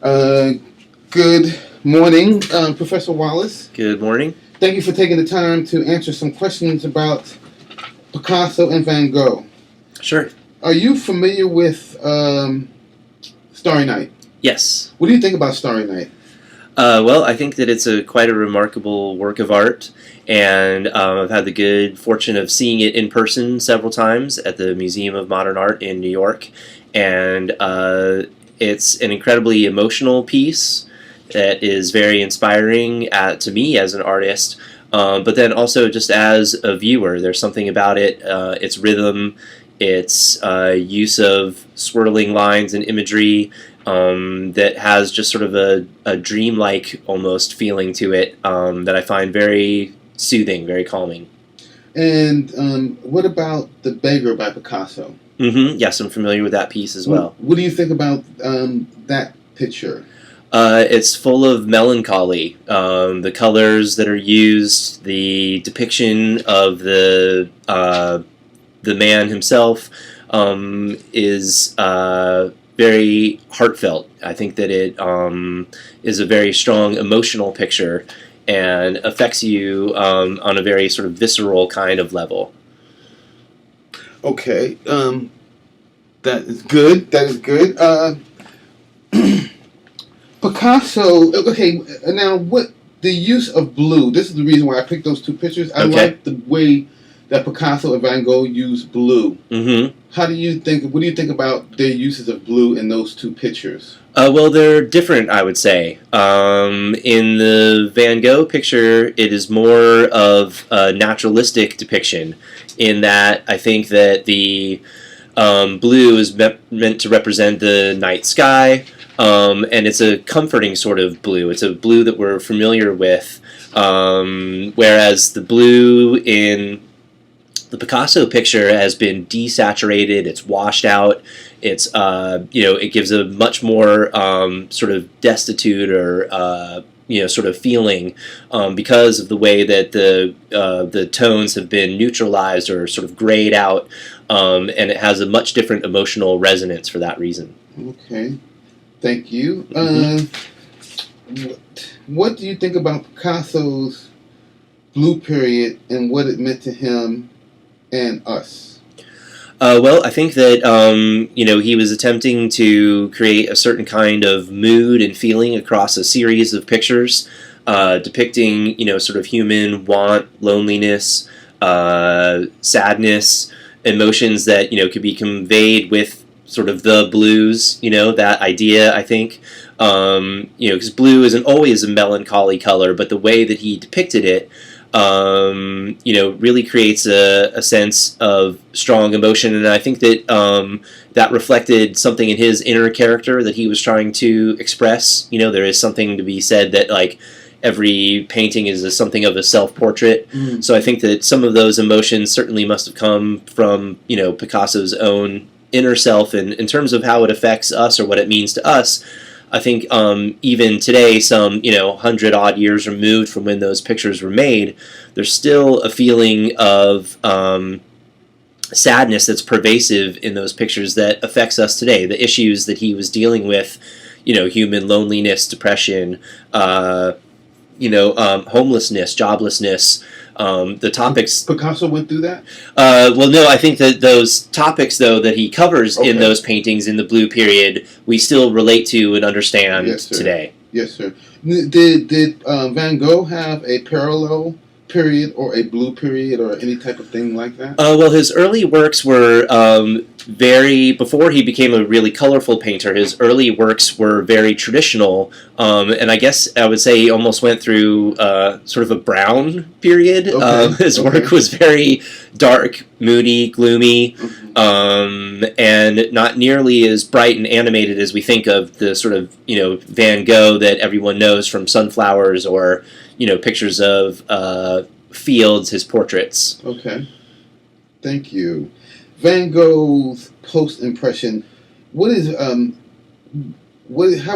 Uh, Good morning, Professor Wallace. Good morning. Thank you for taking the time to answer some questions about Picasso and Van Gogh. Sure. Are you familiar with Starry Night? Yes. What do you think about Starry Night? Well, I think that it's quite a remarkable work of art, and I've had the good fortune of seeing it in person several times at the Museum of Modern Art in New York, and it's an incredibly emotional piece that is very inspiring to me as an artist, but then also just as a viewer. There's something about it, its rhythm, its use of swirling lines and imagery, that has just sort of a dreamlike almost feeling to it, that I find very soothing, very calming. And what about The Beggar by Picasso? Yes, I'm familiar with that piece as well. What do you think about that picture? It's full of melancholy. The colors that are used, the depiction of the man himself, is very heartfelt. I think that it is a very strong emotional picture and affects you on a very sort of visceral kind of level. Okay, that is good. That is good. Picasso. Okay, now what the use of blue? This is the reason why I picked those two pictures. I like the way that Picasso and Van Gogh use blue. How do you think? What do you think about their uses of blue in those two pictures? Well, they're different, I would say. In the Van Gogh picture, it is more of a naturalistic depiction, in that I think that the blue is meant to represent the night sky, and it's a comforting sort of blue. It's a blue that we're familiar with, whereas the blue in the Picasso picture has been desaturated. It's washed out. It's it gives a much more sort of destitute or sort of feeling, because of the way that the tones have been neutralized or sort of grayed out, and it has a much different emotional resonance for that reason. Okay, thank you. What do you think about Picasso's blue period and what it meant to him and us? Well, I think that he was attempting to create a certain kind of mood and feeling across a series of pictures, depicting sort of human want, loneliness, sadness, emotions that could be conveyed with sort of the blues. That idea, I think, because blue isn't always a melancholy color, but the way that he depicted it, really creates a sense of strong emotion, and I think that that reflected something in his inner character that he was trying to express. There is something to be said that, like, every painting is something of a self-portrait. So I think that some of those emotions certainly must have come from Picasso's own inner self, and in terms of how it affects us or what it means to us. I think even today, some 100-odd years removed from when those pictures were made, there's still a feeling of sadness that's pervasive in those pictures that affects us today. The issues that he was dealing with, human loneliness, depression, homelessness, joblessness. The topics. Picasso went through that? Well, no, I think that those topics, though, that he covers in those paintings in the blue period, we still relate to and understand today. Yes, sir. Did Van Gogh have a parallel period or a blue period or any type of thing like that? Well, his early works were before he became a really colorful painter, his early works were very traditional, and I guess I would say he almost went through sort of a brown period. His work was very dark, moody, gloomy, and not nearly as bright and animated as we think of the sort of Van Gogh that everyone knows from Sunflowers or pictures of fields, his portraits. Okay, thank you. Van Gogh's post-impression. How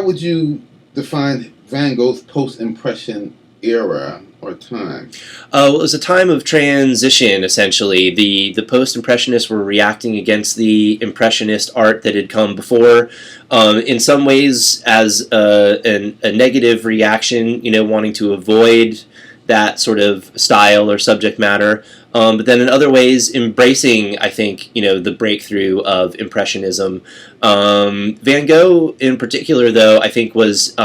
would you define Van Gogh's post-impression era? or time? Well, it was a time of transition, essentially. The post-impressionists were reacting against the impressionist art that had come before, in some ways as a negative reaction, wanting to avoid that sort of style or subject matter. But then in other ways, embracing, I think, the breakthrough of Impressionism. Van Gogh, in particular, though, I think was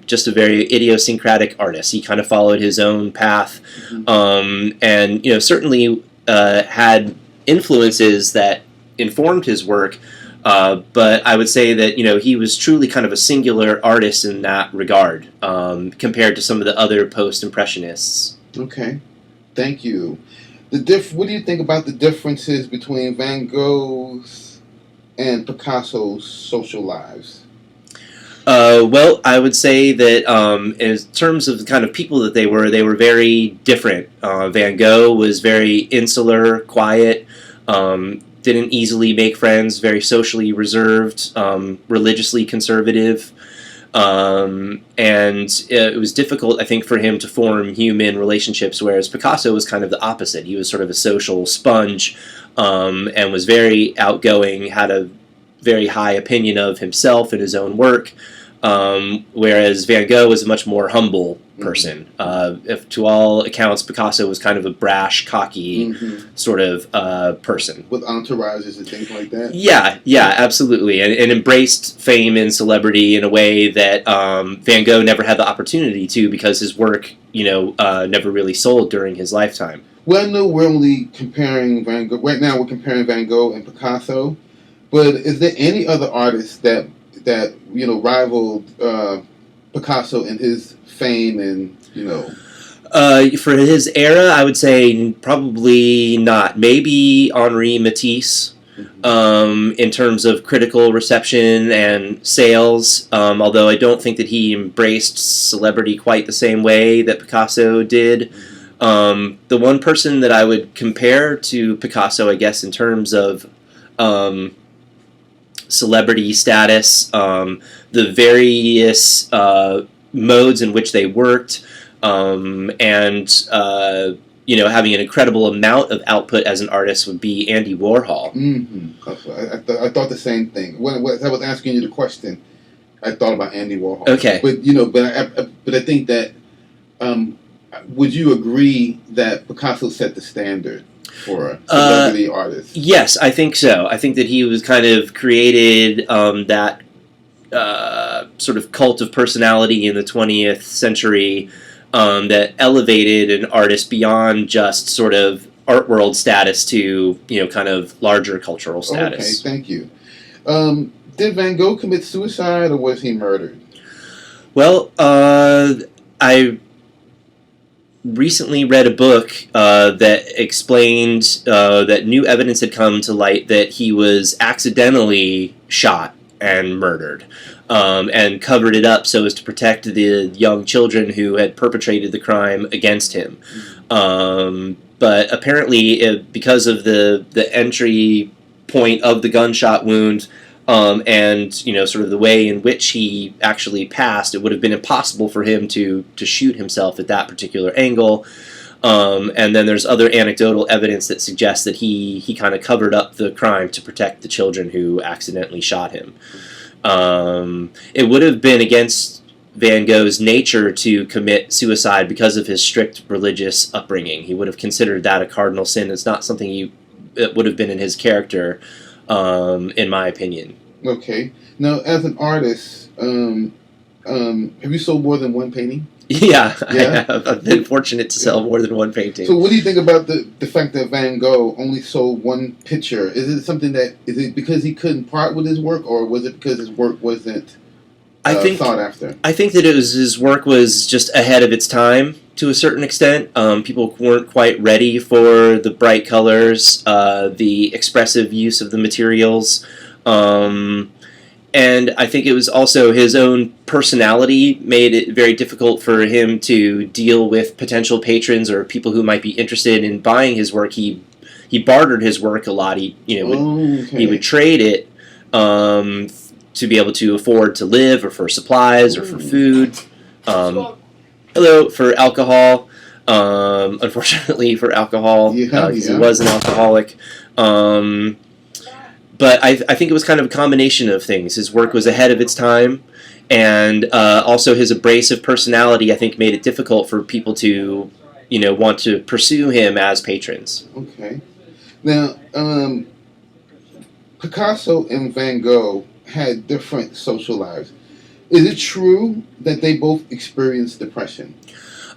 just a very idiosyncratic artist. He kind of followed his own path, and certainly had influences that informed his work. But I would say that he was truly kind of a singular artist in that regard, compared to some of the other post-impressionists. Okay, thank you. What do you think about the differences between Van Gogh's and Picasso's social lives? Well, I would say that in terms of the kind of people that they were very different. Van Gogh was very insular, quiet, didn't easily make friends, very socially reserved, religiously conservative. And it was difficult, I think, for him to form human relationships, whereas Picasso was kind of the opposite. He was sort of a social sponge, and was very outgoing, had a very high opinion of himself and his own work, whereas Van Gogh was a much more humble person. If to all accounts, Picasso was kind of a brash, cocky sort of person. With entourages and things like that? Yeah, absolutely. And embraced fame and celebrity in a way that Van Gogh never had the opportunity to, because his work, never really sold during his lifetime. Well, I know we're only comparing Van Gogh. Right now we're comparing Van Gogh and Picasso. But is there any other artists that rivaled Picasso in his fame and for his era, I would say probably not. Maybe Henri Matisse, in terms of critical reception and sales. Although I don't think that he embraced celebrity quite the same way that Picasso did. The one person that I would compare to Picasso, I guess, in terms of celebrity status, the various modes in which they worked, and having an incredible amount of output as an artist would be Andy Warhol. I thought the same thing. When I was asking you the question, I thought about Andy Warhol. Okay, but I think that would you agree that Picasso set the standard for celebrity artists? Yes, I think so. I think that he was kind of created that sort of cult of personality in the 20th century that elevated an artist beyond just sort of art world status to kind of larger cultural status. Okay, thank you. Did Van Gogh commit suicide, or was he murdered? Well, I recently read a book that explained that new evidence had come to light that he was accidentally shot and murdered, and covered it up so as to protect the young children who had perpetrated the crime against him. But apparently, because of the entry point of the gunshot wound, and sort of the way in which he actually passed, it would have been impossible for him to shoot himself at that particular angle. And then there's other anecdotal evidence that suggests that he kind of covered up the crime to protect the children who accidentally shot him. It would have been against Van Gogh's nature to commit suicide because of his strict religious upbringing. He would have considered that a cardinal sin. It's not something that would have been in his character, in my opinion. Okay. Now, as an artist, have you sold more than one painting? Yeah, I have. I've been fortunate to sell more than one painting. So what do you think about the fact that Van Gogh only sold one picture? Is it because he couldn't part with his work, or was it because his work wasn't sought after? I think that his work was just ahead of its time to a certain extent. People weren't quite ready for the bright colors, the expressive use of the materials. And I think it was also his own personality made it very difficult for him to deal with potential patrons or people who might be interested in buying his work. He bartered his work a lot. He would trade it to be able to afford to live, or for supplies, or for food. For alcohol. unfortunately for alcohol, because Yeah. he was an alcoholic. But I think it was kind of a combination of things. His work was ahead of its time, and also his abrasive personality, I think, made it difficult for people to, want to pursue him as patrons. Okay. Now, Picasso and Van Gogh had different social lives. Is it true that they both experienced depression?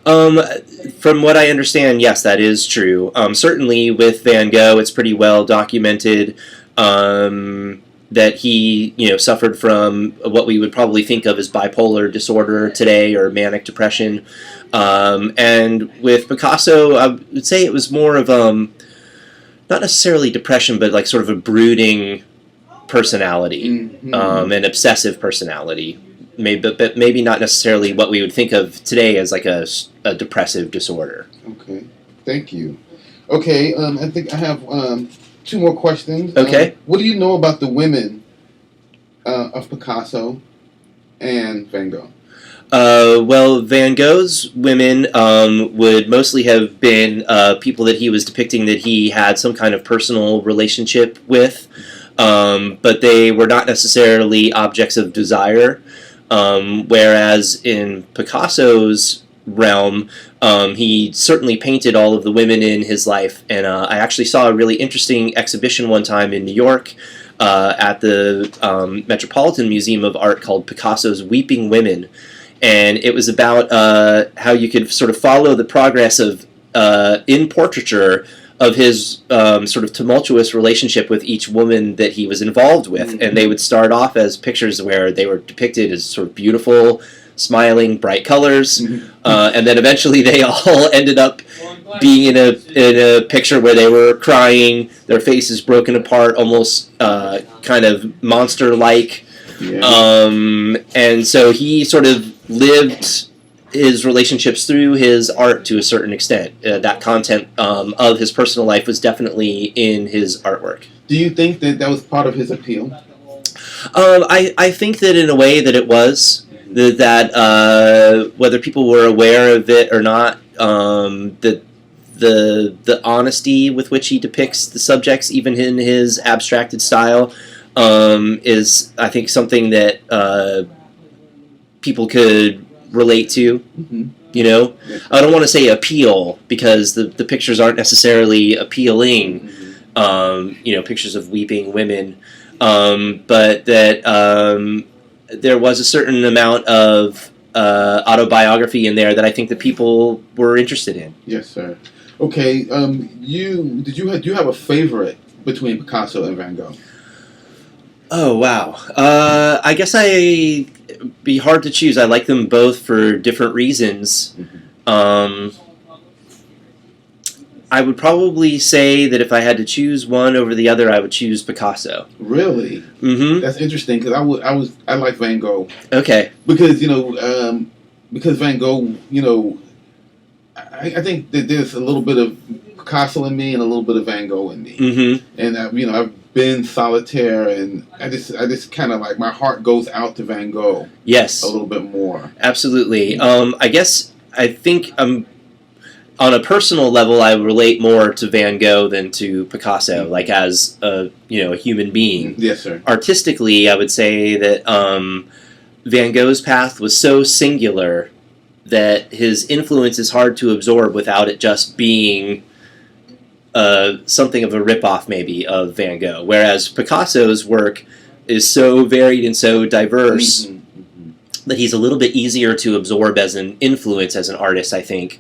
From what I understand, yes, that is true. Certainly with Van Gogh, it's pretty well documented that he, suffered from what we would probably think of as bipolar disorder today, or manic depression. And with Picasso, I would say it was more of not necessarily depression, but like sort of a brooding personality, an obsessive personality. But maybe not necessarily what we would think of today as like a depressive disorder. Okay, thank you. Okay, I think I have 2 more questions. Okay. What do you know about the women of Picasso and Van Gogh? Well, Van Gogh's women would mostly have been people that he was depicting that he had some kind of personal relationship with, but they were not necessarily objects of desire. Whereas in Picasso's realm, he certainly painted all of the women in his life, and I actually saw a really interesting exhibition one time in New York at the Metropolitan Museum of Art called Picasso's Weeping Women, and it was about how you could sort of follow the progress of, in portraiture, of his sort of tumultuous relationship with each woman that he was involved with. And they would start off as pictures where they were depicted as sort of beautiful, smiling, bright colors, and then eventually they all ended up being in a picture where they were crying, their faces broken apart, almost kind of monster-like. Yeah. And so he sort of lived his relationships through his art to a certain extent. That content of his personal life was definitely in his artwork. Do you think that that was part of his appeal? I think that in a way that it was, that whether people were aware of it or not, that the honesty with which he depicts the subjects, even in his abstracted style, is, I think, something that people could relate to. I don't want to say appeal, because the pictures aren't necessarily appealing, pictures of weeping women, but that there was a certain amount of autobiography in there that I think that people were interested in. Yes, sir. Okay, do you have a favorite between Picasso and Van Gogh? Oh, wow. I guess it'd be hard to choose. I like them both for different reasons. I would probably say that if I had to choose one over the other, I would choose Picasso. Really? Mm-hmm. That's interesting, because I like Van Gogh. Okay. Because because Van Gogh, I think that there's a little bit of Picasso in me and a little bit of Van Gogh in me. Mm-hmm. And I've been solitaire, and I just kind of like, my heart goes out to Van Gogh. Yes. A little bit more. Absolutely. I think on a personal level, I relate more to Van Gogh than to Picasso, like as a human being. Yes, sir. Artistically, I would say that Van Gogh's path was so singular that his influence is hard to absorb without it just being something of a ripoff, maybe, of Van Gogh. Whereas Picasso's work is so varied and so diverse that he's a little bit easier to absorb as an influence as an artist, I think.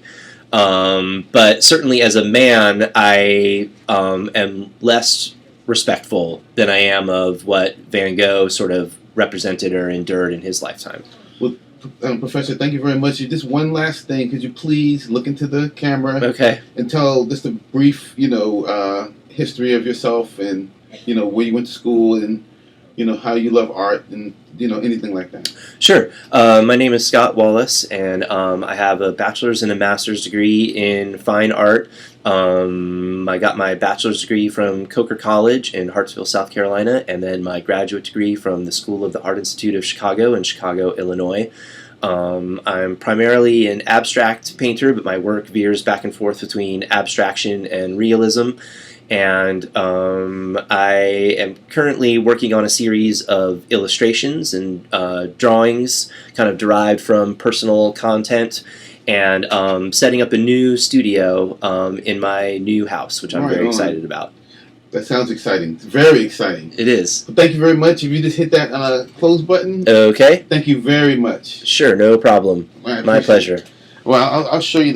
But certainly as a man, I am less respectful than I am of what Van Gogh sort of represented or endured in his lifetime. Well, Professor, thank you very much. Just one last thing. Could you please look into the camera? Okay. And tell just a brief, history of yourself, and, where you went to school, and how you love art and anything like that. Sure. My name is Scott Wallace, and I have a bachelor's and a master's degree in fine art. I got my bachelor's degree from Coker College in Hartsville, South Carolina, and then my graduate degree from the School of the Art Institute of Chicago in Chicago, Illinois. I'm primarily an abstract painter, but my work veers back and forth between abstraction and realism. And I am currently working on a series of illustrations and drawings kind of derived from personal content, and setting up a new studio in my new house, which I'm very excited about. That sounds exciting. It's very exciting. It is. Well, thank you very much. If you just hit that close button. Okay. Thank you very much. Sure, no problem. My pleasure. Well, I'll show you